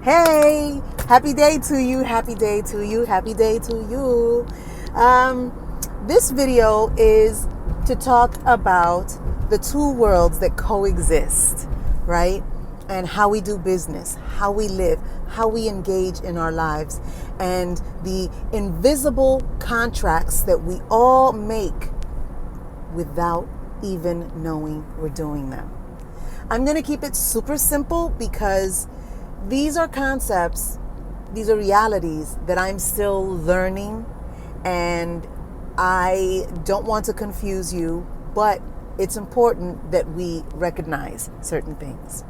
Hey, happy day to you, happy day to you, happy day to you. This video is to talk about the two worlds that coexist, right? And how we do business, how we live, how we engage in our lives, and the invisible contracts that we all make without even knowing we're doing them. I'm going to keep it super simple because these are concepts, these are realities that I'm still learning, and I don't want to confuse you, but it's important that we recognize certain things.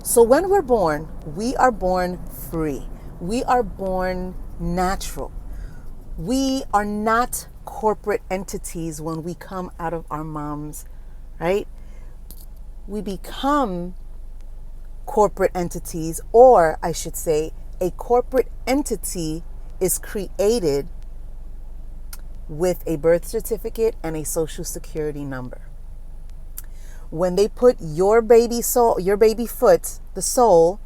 So when we're born, we are born free. We are born natural. We are not corporate entities when we come out of our moms, right? We become corporate entities, or I should say, a corporate entity is created with a birth certificate and a social security number. When they put your baby soul, your baby foot, the soul,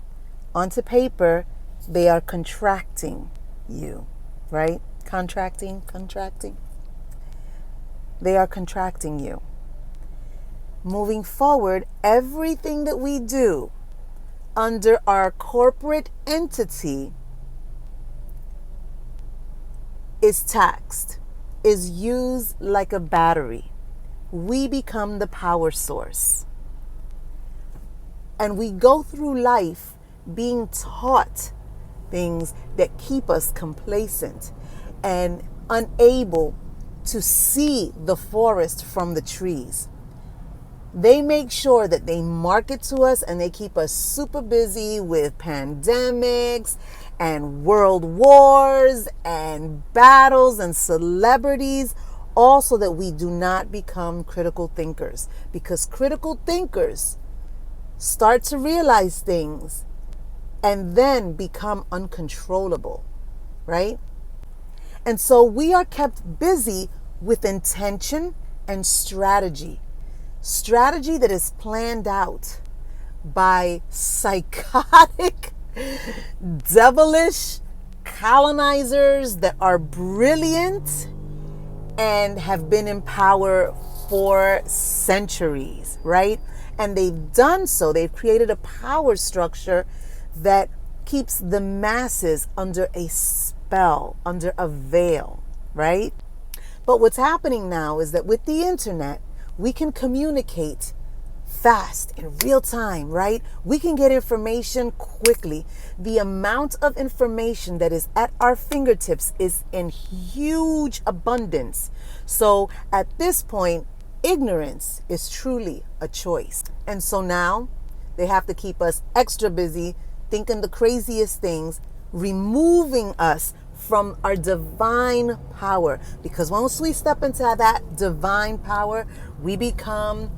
onto paper, they are contracting you, right? Contracting. They are contracting you. Moving forward, everything that we do under our corporate entity is taxed, is used like a battery. We become the power source. And we go through life being taught things that keep us complacent and unable to see the forest from the trees. They make sure that they market to us and they keep us super busy with pandemics and world wars and battles and celebrities, all so that we do not become critical thinkers. Because critical thinkers start to realize things and then become uncontrollable, right? And so we are kept busy with intention and strategy. Strategy that is planned out by psychotic, devilish colonizers that are brilliant and have been in power for centuries, right? And they've done so. They've created a power structure that keeps the masses under a spell, under a veil, right? But what's happening now is that with the internet, we can communicate fast in real time, right? We can get information quickly. The amount of information that is at our fingertips is in huge abundance. So at this point, ignorance is truly a choice. And so now they have to keep us extra busy thinking the craziest things, removing us from our divine power. Because once we step into that divine power, we become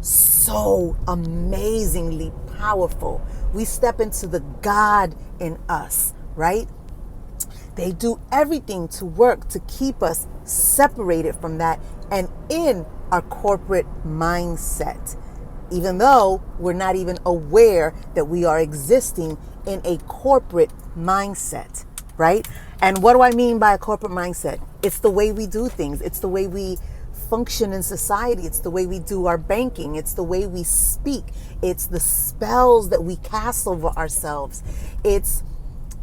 so amazingly powerful. We step into the God in us, right? They do everything to work to keep us separated from that and in our corporate mindset, even though we're not even aware that we are existing in a corporate mindset, right? And what do I mean by a corporate mindset? It's the way we do things. It's the way we function in society. It's the way we do our banking. It's the way we speak. It's the spells that we cast over ourselves. It's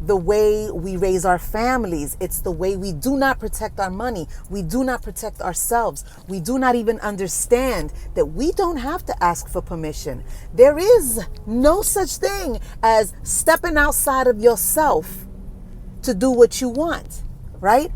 the way we raise our families. It's the way we do not protect our money. We do not protect ourselves. We do not even understand that we don't have to ask for permission. There is no such thing as stepping outside of yourself to do what you want, right?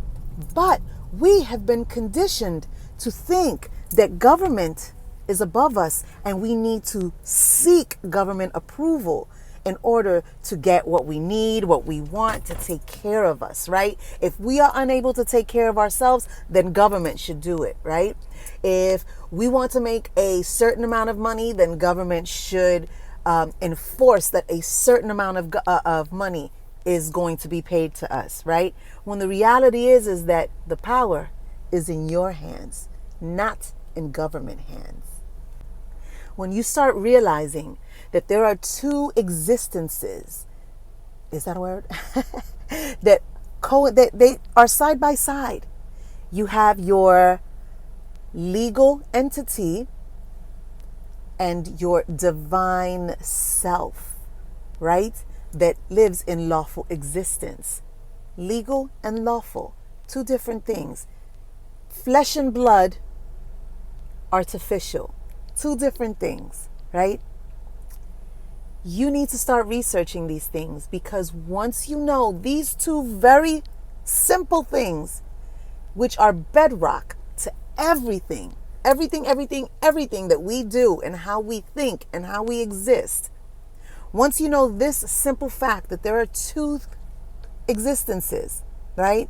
But we have been conditioned to think that government is above us and we need to seek government approval in order to get what we need, what we want, to take care of us, right? If we are unable to take care of ourselves, then government should do it, right? If we want to make a certain amount of money, then government should enforce that a certain amount of money is going to be paid to us, right? When the reality is that the power is in your hands, not in government hands. When you start realizing that there are two existences is that a word? that they are side by side. You have your legal entity and your divine self, right? That lives in lawful existence. Legal and lawful, two different things. Flesh and blood, artificial, two different things, right? You need to start researching these things, because once you know these two very simple things, which are bedrock to everything that we do and how we think and how we exist. Once you know this simple fact that there are two existences, right?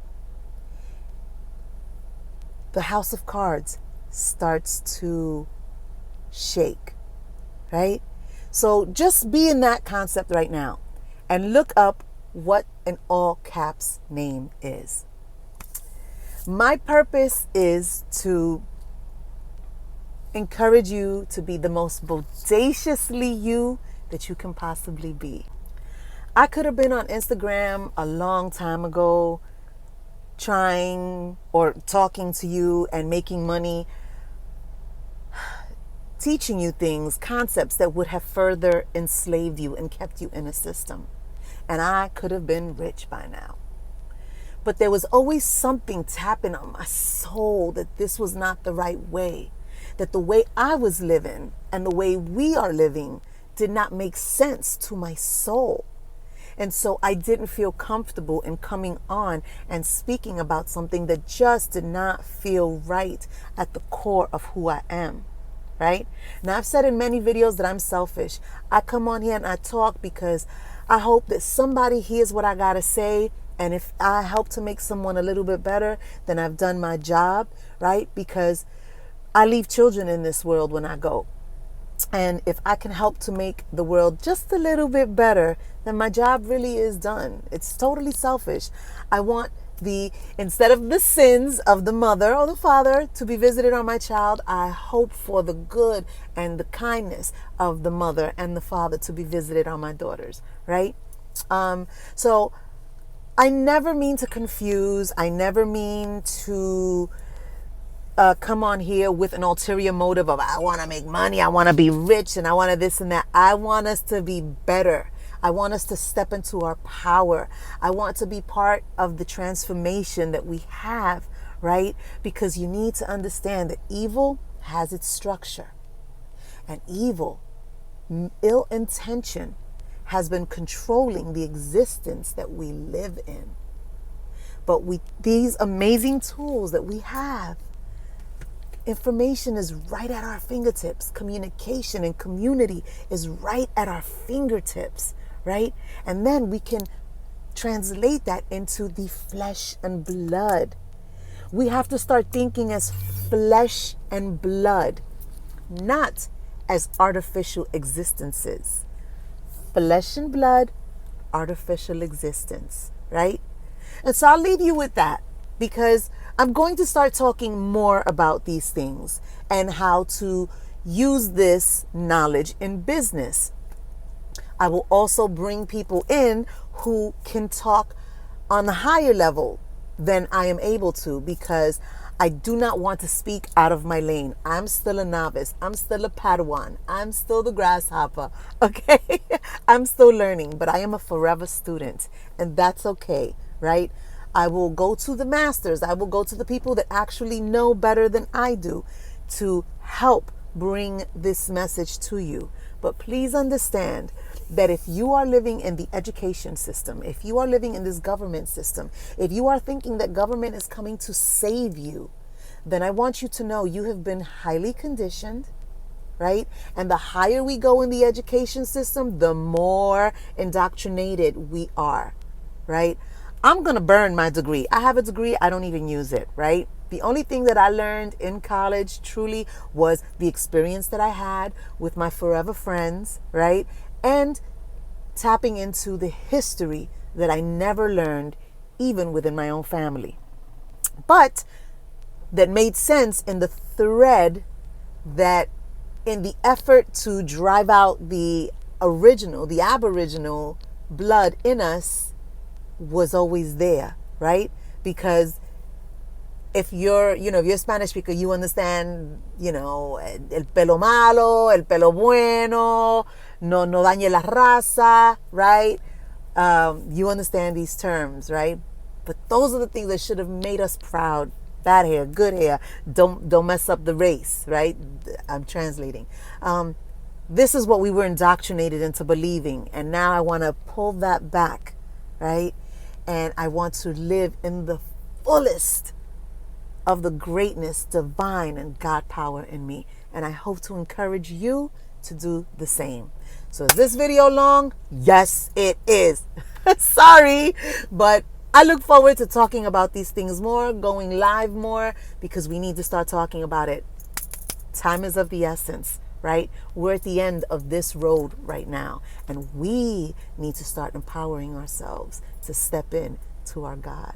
The house of cards starts to shake, right? So just be in that concept right now and look up what an all caps name is. My purpose is to encourage you to be the most bodaciously you that you can possibly be. I could have been on Instagram a long time ago trying or talking to you and making money, teaching you things, concepts that would have further enslaved you and kept you in a system. And I could have been rich by now. But there was always something tapping on my soul that this was not the right way, that the way I was living and the way we are living did not make sense to my soul. And so I didn't feel comfortable in coming on and speaking about something that just did not feel right at the core of who I am. Right? Now, I've said in many videos that I'm selfish. I come on here and I talk because I hope that somebody hears what I got to say. And if I help to make someone a little bit better, then I've done my job, right? Because I leave children in this world when I go. And if I can help to make the world just a little bit better, then my job really is done. It's totally selfish. I want instead of the sins of the mother or the father to be visited on my child, I hope for the good and the kindness of the mother and the father to be visited on my daughters, right? So I never mean to confuse. I never mean to come on here with an ulterior motive of I want to make money, I want to be rich, and I want to this and that. I want us to be better. I want us to step into our power. I want to be part of the transformation that we have, right? Because you need to understand that evil has its structure. And evil, ill intention, has been controlling the existence that we live in. But these amazing tools that we have, information is right at our fingertips. Communication and community is right at our fingertips, right? And then we can translate that into the flesh and blood. We have to start thinking as flesh and blood, not as artificial existences. Flesh and blood, artificial existence, right? And so I'll leave you with that, because I'm going to start talking more about these things and how to use this knowledge in business. I will also bring people in who can talk on a higher level than I am able to, because I do not want to speak out of my lane. I'm still a novice. I'm still a Padawan. I'm still the grasshopper. Okay? I'm still learning, but I am a forever student, and that's okay, right? I will go to the masters. I will go to the people that actually know better than I do to help bring this message to you. But please understand that if you are living in the education system, if you are living in this government system, if you are thinking that government is coming to save you, then I want you to know you have been highly conditioned, right? And the higher we go in the education system, the more indoctrinated we are, right? I'm going to burn my degree. I have a degree. I don't even use it, right? The only thing that I learned in college truly was the experience that I had with my forever friends, right? And tapping into the history that I never learned, even within my own family. But that made sense in the thread that in the effort to drive out the Aboriginal blood in us was always there, right? Because if you're Spanish speaker, you understand, el pelo malo, el pelo bueno, no dañe la raza, right? You understand these terms, right? But those are the things that should have made us proud. Bad hair, good hair. Don't mess up the race, right? I'm translating. This is what we were indoctrinated into believing, and now I want to pull that back, right? And I want to live in the fullest of the greatness, divine, and God power in me. And I hope to encourage you to do the same. So is this video long? Yes, it is. Sorry, but I look forward to talking about these things more, going live more, because we need to start talking about it. Time is of the essence, right? We're at the end of this road right now, and we need to start empowering ourselves to step in to our God.